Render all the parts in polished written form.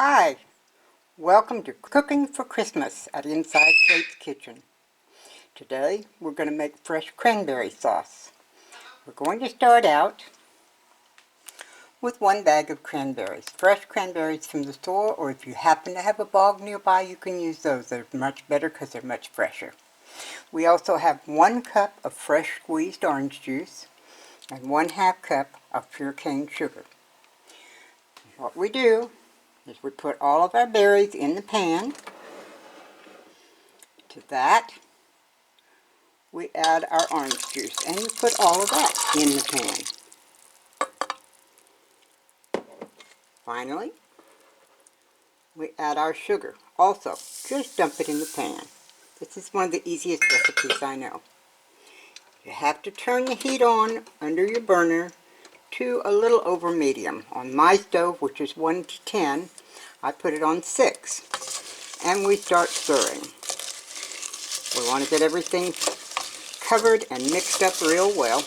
Hi, welcome to Cooking for Christmas at Inside Kate's Kitchen. Today we're going to make fresh cranberry sauce. We're going to start out with 1 bag of cranberries. Fresh cranberries from the store, or if you happen to have a bog nearby, you can use those. They're much better because they're much fresher. We also have 1 cup of fresh squeezed orange juice and 1/2 cup of pure cane sugar. What we do is we put all of our berries in the pan. To that, we add our orange juice, and we put all of that in the pan. Finally, we add our sugar. Also, just dump it in the pan. This is one of the easiest recipes I know. You have to turn the heat on under your burner to a little over medium. On my stove, which is 1 to 10, I put it on 6. And we start stirring. We want to get everything covered and mixed up real well.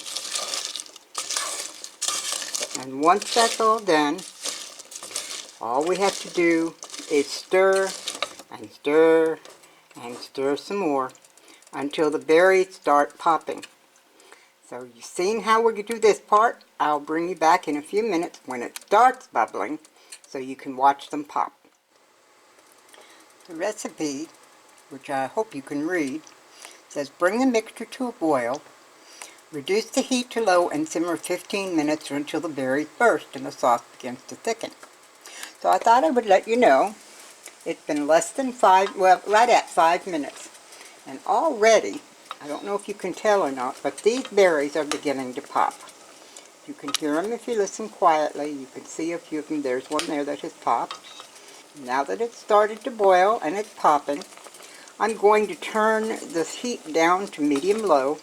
And once that's all done, all we have to do is stir and stir and stir some more until the berries start popping. So you've seen how we do this part. I'll bring you back in a few minutes when it starts bubbling so you can watch them pop. The recipe, which I hope you can read, says bring the mixture to a boil, reduce the heat to low and simmer 15 minutes or until the berries burst and the sauce begins to thicken. So I thought I would let you know it's been less than right at 5 minutes. And already, I don't know if you can tell or not, but these berries are beginning to pop. You can hear them if you listen quietly. You can see a few of them. There's one there that has popped. Now that it's started to boil and it's popping, I'm going to turn the heat down to medium-low,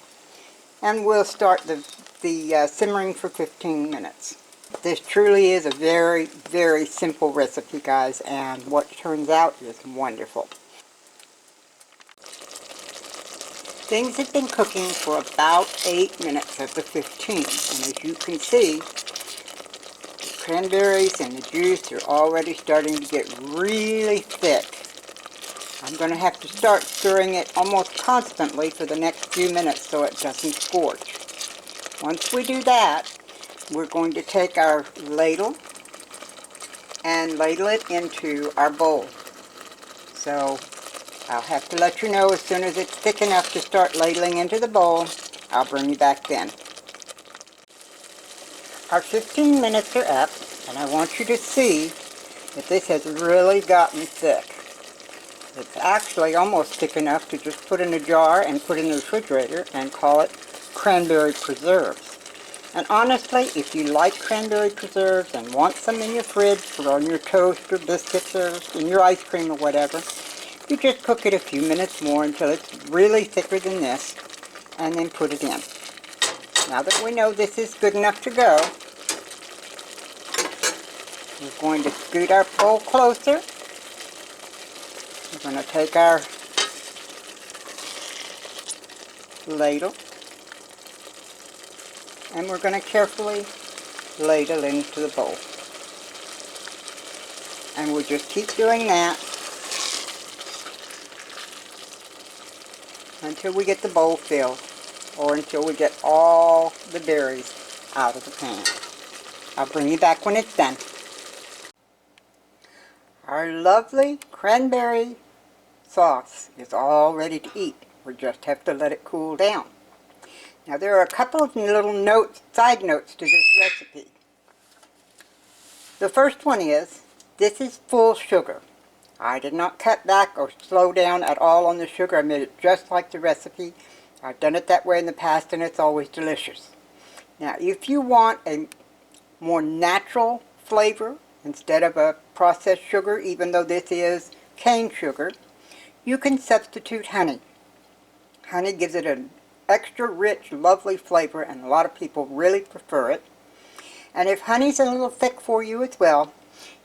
and we'll start the simmering for 15 minutes. This truly is a very, very simple recipe, guys, and what turns out is wonderful. Things have been cooking for about 8 minutes of the 15, and as you can see, the cranberries and the juice are already starting to get really thick. I'm going to have to start stirring it almost constantly for the next few minutes so it doesn't scorch. Once we do that, we're going to take our ladle and ladle it into our bowl. So I'll have to let you know as soon as it's thick enough to start ladling into the bowl. I'll bring you back then. Our 15 minutes are up, and I want you to see that this has really gotten thick. It's actually almost thick enough to just put in a jar and put in the refrigerator and call it cranberry preserves. And honestly, if you like cranberry preserves and want some in your fridge or on your toast or biscuits or in your ice cream or whatever, you just cook it a few minutes more until it's really thicker than this, and then put it in. Now that we know this is good enough to go, we're going to scoot our bowl closer. We're going to take our ladle, and we're going to carefully ladle into the bowl. And we'll just keep doing that until we get the bowl filled, or until we get all the berries out of the pan. I'll bring you back when it's done. Our lovely cranberry sauce is all ready to eat. We just have to let it cool down. Now there are a couple of little side notes to this recipe. The first one is, this is full sugar. I did not cut back or slow down at all on the sugar. I made it just like the recipe. I've done it that way in the past, and it's always delicious. Now, if you want a more natural flavor instead of a processed sugar, even though this is cane sugar, you can substitute honey. Honey gives it an extra rich, lovely flavor, and a lot of people really prefer it. And if honey's a little thick for you as well,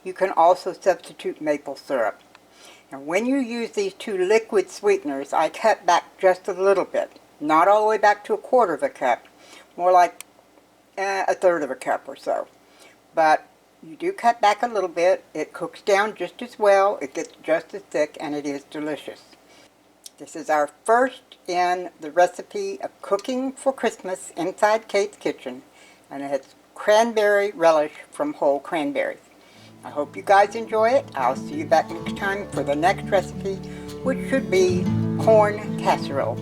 you can also substitute maple syrup. Now when you use these 2 liquid sweeteners, I cut back just a little bit. Not all the way back to 1/4 of a cup. More like 1/3 of a cup or so. But You do cut back a little bit. It cooks down just as well. It gets just as thick, and it is delicious. This is our first in the recipe of cooking for Christmas inside Kate's Kitchen, and it's cranberry relish from whole cranberries. I hope you guys enjoy it. I'll see you back next time for the next recipe, which should be corn casserole.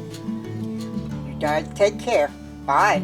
You guys take care. Bye.